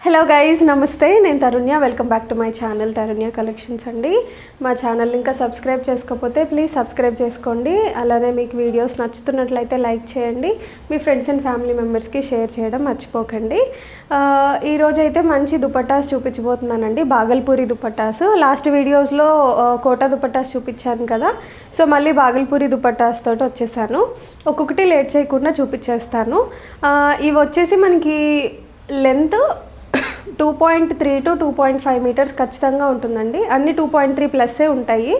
Hello guys, నమస్తే. నేను Tarunya. Welcome back to my channel Tarunya collections అండి. మా ఛానల్ ఇంకా సబ్స్క్రైబ్ చేసుకోకపోతే ప్లీజ్ సబ్స్క్రైబ్ చేసుకోండి. అలానే మీకు వీడియోస్ నచ్చుతున్నట్లయితే లైక్ చేయండి. మీ ఫ్రెండ్స్ అండ్ ఫ్యామిలీ మెంబర్స్కి షేర్ చేయడం మర్చిపోకండి. ఈరోజు అయితే మంచి దుపట్టాస్ చూపించబోతున్నానండి. బాగల్పూరి దుపట్టాస్. లాస్ట్ వీడియోస్లో కోటా దుపట్టాస్ చూపించాను కదా, సో మళ్ళీ బాగల్పూరి దుపట్టాస్ తోటి వచ్చేసాను. ఒక్కొక్కటి లేట్ చేయకుండా చూపించేస్తాను. ఇవి వచ్చేసి మనకి లెంత్ 2.3 to 2.5 మీటర్స్ ఖచ్చితంగా ఉంటుందండి. అన్ని 2.3 ప్లస్సే ఉంటాయి.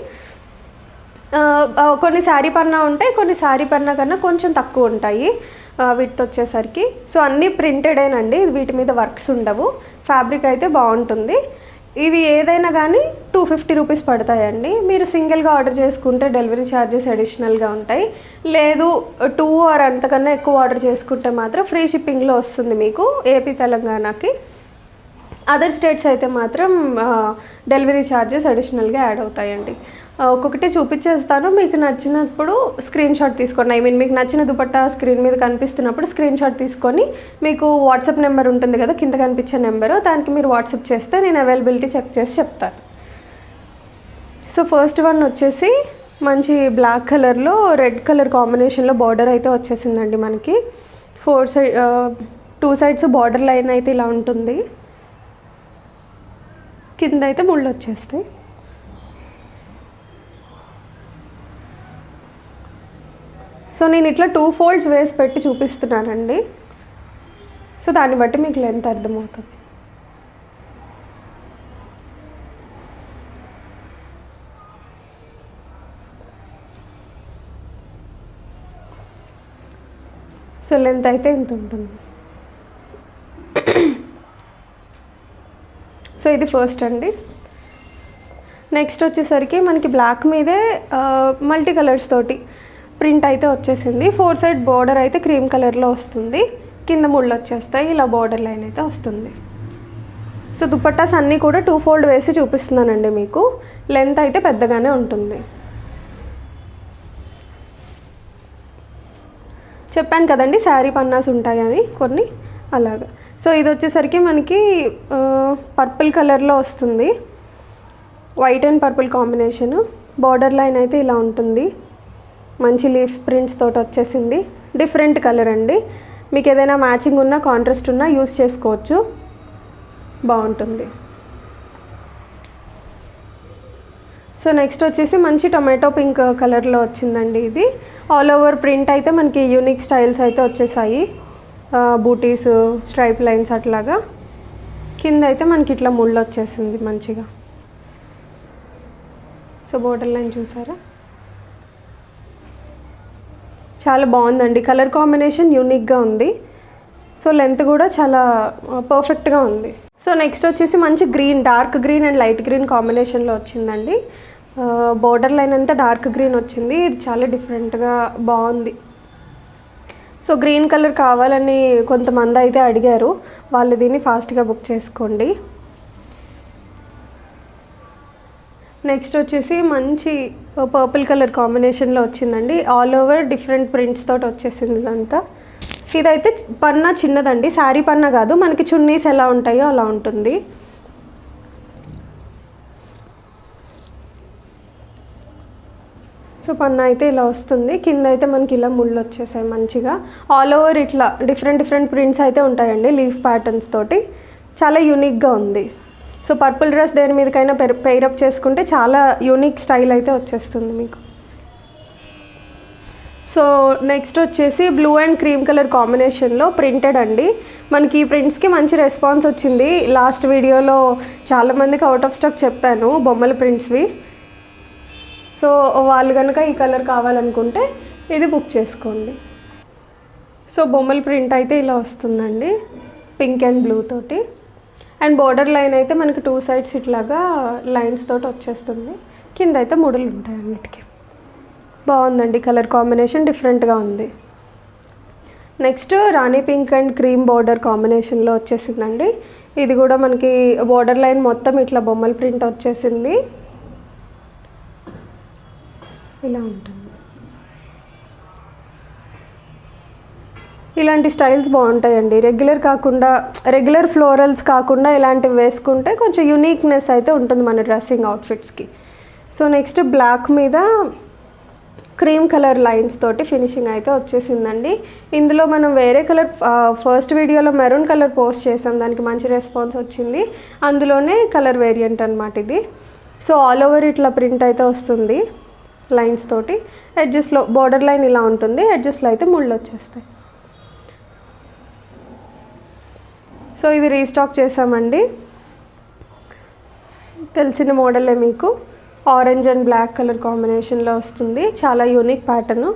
కొన్ని శారీ పన్నా ఉంటాయి, కొన్ని శారీ పన్నా కన్నా కొంచెం తక్కువ ఉంటాయి వీటితో వచ్చేసరికి. సో అన్నీ ప్రింటెడేనండి, వీటి మీద వర్క్స్ ఉండవు. ఫ్యాబ్రిక్ అయితే బాగుంటుంది. ఇవి ఏదైనా కానీ 250 రూపీస్ పడతాయండి. మీరు సింగిల్గా ఆర్డర్ చేసుకుంటే డెలివరీ ఛార్జెస్ అడిషనల్గా ఉంటాయి. లేదు 2 ఆర్ అంతకన్నా ఎక్కువ ఆర్డర్ చేసుకుంటే మాత్రం ఫ్రీ షిప్పింగ్లో వస్తుంది మీకు ఏపీ తెలంగాణకి. అదర్ స్టేట్స్ అయితే మాత్రం డెలివరీ ఛార్జెస్ అడిషనల్గా యాడ్ అవుతాయండి. ఒక్కొక్కటి చూపించేస్తాను. మీకు నచ్చినప్పుడు స్క్రీన్ షాట్ తీసుకోండి. మీకు నచ్చిన దుపట్టా స్క్రీన్ మీద కనిపిస్తున్నప్పుడు స్క్రీన్ షాట్ తీసుకొని మీకు వాట్సాప్ నెంబర్ ఉంటుంది కదా, కింద కనిపించే నెంబరు, దానికి మీరు వాట్సాప్ చేస్తే నేను అవైలబిలిటీ చెక్ చేసి చెప్తాను. సో ఫస్ట్ వన్ వచ్చేసి మంచి బ్లాక్ కలర్లో రెడ్ కలర్ కాంబినేషన్లో బార్డర్ అయితే వచ్చేసిందండి మనకి. 2 సైడ్స్ బార్డర్ లైన్ అయితే ఇలా ఉంటుంది. కింద అయితే ముళ్ళు వచ్చేస్తాయి. సో నేను ఇట్లా 2 ఫోల్డ్స్ వేసి పెట్టి చూపిస్తున్నానండి. సో దాన్ని బట్టి మీకు లెంత్ అర్థమవుతుంది. సో లెంత్ అయితే ఇంత ఉంటుంది. సో ఇది ఫస్ట్ అండి. నెక్స్ట్ వచ్చేసరికి మనకి బ్లాక్ మీదే మల్టీ కలర్స్ తోటి ప్రింట్ అయితే వచ్చేసింది. 4 సైడ్ బార్డర్ అయితే క్రీమ్ కలర్లో వస్తుంది. కింద ముళ్ళు వచ్చేస్తాయి. ఇలా బార్డర్ లైన్ అయితే వస్తుంది. సో దుపట్టాస్ అన్నీ కూడా 2 ఫోల్డ్ వేసి చూపిస్తున్నానండి మీకు. లెంత్ అయితే పెద్దగానే ఉంటుంది. చెప్పాను కదండి శారీ పన్నాస్ ఉంటాయని కొన్ని, అలాగా. సో ఇది వచ్చేసరికి మనకి పర్పుల్ కలర్లో వస్తుంది. White and purple combination. Border line అయితే ఇలా ఉంటుంది. మంచి లీఫ్ ప్రింట్స్ తోటి వచ్చేసింది. డిఫరెంట్ కలర్ అండి. మీకు ఏదైనా మ్యాచింగ్ ఉన్నా కాంట్రాస్ట్ ఉన్నా యూస్ చేసుకోవచ్చు, బాగుంటుంది. సో నెక్స్ట్ వచ్చేసి మంచి టొమాటో పింక్ కలర్లో వచ్చిందండి. ఇది ఆల్ ఓవర్ ప్రింట్ అయితే మనకి యూనిక్ స్టైల్స్ అయితే వచ్చేసాయి. బూటీస్, స్ట్రైప్ లైన్స్ అట్లాగా. కింద అయితే మనకి ఇట్లా ముళ్ళు వచ్చేసింది మంచిగా. సో బోర్డర్ లైన్ చూసారా, చాలా బాగుందండి. కలర్ కాంబినేషన్ యూనిక్గా ఉంది. సో లెంత్ కూడా చాలా పర్ఫెక్ట్గా ఉంది. సో నెక్స్ట్ వచ్చేసి మంచి green, dark green and light green కాంబినేషన్లో వచ్చిందండి. బోర్డర్ లైన్ అంతా డార్క్ గ్రీన్ వచ్చింది. ఇది చాలా డిఫరెంట్గా బాగుంది. సో గ్రీన్ కలర్ కావాలని కొంతమంది అయితే అడిగారు. వాళ్ళు దీన్ని ఫాస్ట్గా బుక్ చేసుకోండి. నెక్స్ట్ వచ్చేసి మంచి పర్పుల్ కలర్ కాంబినేషన్లో వచ్చిందండి. ఆల్ ఓవర్ డిఫరెంట్ ప్రింట్స్ తోటి వచ్చేసింది ఇదంతా. ఇదైతే పన్నా చిన్నదండి, శారీ పన్నా కాదు, మనకి చున్నీస్ ఎలా ఉంటాయో అలా ఉంటుంది. సో పన్నా అయితే ఇలా వస్తుంది. కింద అయితే మనకి ఇలా ముళ్ళు వచ్చేసాయి మంచిగా. ఆల్ ఓవర్ ఇట్లా డిఫరెంట్ ప్రింట్స్ అయితే ఉంటాయండి లీఫ్ ప్యాటర్న్స్ తోటి. చాలా యూనిక్గా ఉంది. సో పర్పుల్ డ్రెస్ దేని మీదకైనా పెయిరప్ చేసుకుంటే చాలా యూనిక్ స్టైల్ అయితే వచ్చేస్తుంది మీకు. సో నెక్స్ట్ వచ్చేసి బ్లూ అండ్ క్రీమ్ కలర్ కాంబినేషన్లో ప్రింటెడ్ అండి. మనకి ఈ ప్రింట్స్కి మంచి రెస్పాన్స్ వచ్చింది. లాస్ట్ వీడియోలో చాలామందికి అవుట్ ఆఫ్ స్టాక్ చెప్పాను బొమ్మల ప్రింట్స్వి. సో వాళ్ళు కనుక ఈ కలర్ కావాలనుకుంటే ఇది బుక్ చేసుకోండి. సో బొమ్మల ప్రింట్ అయితే ఇలా వస్తుందండి, పింక్ అండ్ బ్లూ తోటి. అండ్ బార్డర్ లైన్ అయితే మనకి 2 సైడ్స్ ఇట్లాగా లైన్స్ తోటి వచ్చేస్తుంది. కింద అయితే ముడులు ఉంటాయి అన్నిటికీ. బాగుందండి, కలర్ కాంబినేషన్ డిఫరెంట్గా ఉంది. Next Rani pink and cream border కాంబినేషన్లో వచ్చేసిందండి. ఇది కూడా మనకి బార్డర్ లైన్ మొత్తం ఇట్లా బొమ్మల ప్రింట్ వచ్చేసింది. ఇలా ఉంటుంది. ఇలాంటి స్టైల్స్ బాగుంటాయండి. రెగ్యులర్ ఫ్లోరల్స్ కాకుండా ఇలాంటివి వేసుకుంటే కొంచెం యూనిక్నెస్ అయితే ఉంటుంది మన డ్రెస్సింగ్ అవుట్ఫిట్స్కి. సో నెక్స్ట్ బ్లాక్ మీద క్రీమ్ కలర్ లైన్స్ తోటి ఫినిషింగ్ అయితే వచ్చేసిందండి. ఇందులో మనం వేరే కలర్ ఫస్ట్ వీడియోలో మెరూన్ కలర్ పోస్ట్ చేసాం, దానికి మంచి రెస్పాన్స్ వచ్చింది. అందులోనే కలర్ వేరియంట్ అనమాట ఇది. సో ఆల్ ఓవర్ ఇట్లా ప్రింట్ అయితే వస్తుంది లైన్స్ తోటి. ఎడ్జెస్లో బోర్డర్ లైన్ ఇలా ఉంటుంది, ఎడ్జెస్లో అయితే ముళ్ళు వచ్చేస్తాయి. సో ఇది రీస్టాక్ చేసామండి. తెలిసిన మోడలే మీకు. ఆరెంజ్ అండ్ బ్లాక్ కలర్ కాంబినేషన్లో వస్తుంది. చాలా యూనిక్ ప్యాటర్న్,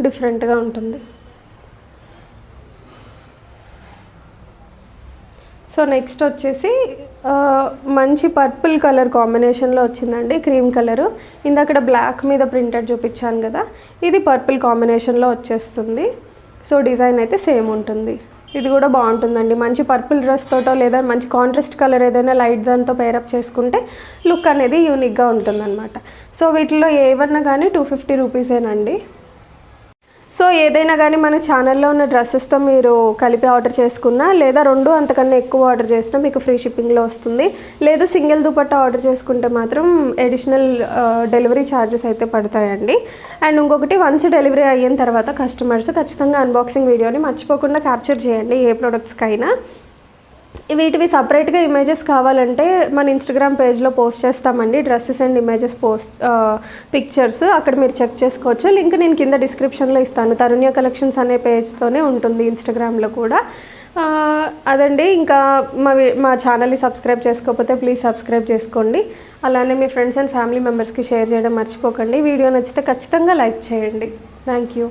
డిఫరెంట్గా ఉంటుంది. సో నెక్స్ట్ వచ్చేసి మంచి పర్పుల్ కలర్ కాంబినేషన్లో వచ్చిందండి, క్రీమ్ కలరు. ఇందాక బ్లాక్ మీద ప్రింటెడ్ చూపించాను కదా, ఇది పర్పుల్ కాంబినేషన్లో వచ్చేస్తుంది. సో డిజైన్ అయితే సేమ్ ఉంటుంది. ఇది కూడా బాగుంటుందండి. మంచి పర్పుల్ డ్రెస్ తోటో లేదా మంచి కాంట్రాస్ట్ కలర్ ఏదైనా లైట్ దాంతో పేరప్ చేసుకుంటే లుక్ అనేది యూనిక్గా ఉంటుందన్నమాట. సో వీటిలో ఏవన్నా కానీ 250 రూపీసేనండి. సో ఏదైనా కానీ మన ఛానల్లో ఉన్న డ్రెస్సెస్తో మీరు కలిపి ఆర్డర్ చేసుకున్నా లేదా 2 అంతకన్నా ఎక్కువ ఆర్డర్ చేసినా మీకు ఫ్రీ షిప్పింగ్లో వస్తుంది. లేదు సింగిల్ దుపట్టా ఆర్డర్ చేసుకుంటే మాత్రం అడిషనల్ డెలివరీ ఛార్జెస్ అయితే పడతాయండి. అండ్ ఇంకొకటి, వన్స్ డెలివరీ అయిన తర్వాత కస్టమర్స్ ఖచ్చితంగా అన్బాక్సింగ్ వీడియోని మర్చిపోకుండా క్యాప్చర్ చేయండి ఏ ప్రోడక్ట్స్కైనా. వీటివి సపరేట్గా ఇమేజెస్ కావాలంటే మన ఇన్స్టాగ్రామ్ పేజ్లో పోస్ట్ చేస్తామండి, డ్రెస్సెస్ అండ్ ఇమేజెస్ పిక్చర్స్. అక్కడ మీరు చెక్ చేసుకోవచ్చు. లింక్ నేను కింద డిస్క్రిప్షన్లో ఇస్తాను. తరుణ్య కలెక్షన్స్ అనే పేజ్తోనే ఉంటుంది ఇన్స్టాగ్రామ్లో కూడా. అదండి. ఇంకా మా ఛానల్ని సబ్స్క్రైబ్ చేసుకోకపోతే ప్లీజ్ సబ్స్క్రైబ్ చేసుకోండి. అలానే మీ ఫ్రెండ్స్ అండ్ ఫ్యామిలీ మెంబర్స్కి షేర్ చేయడం మర్చిపోకండి. వీడియో నచ్చితే ఖచ్చితంగా లైక్ చేయండి. Thank you.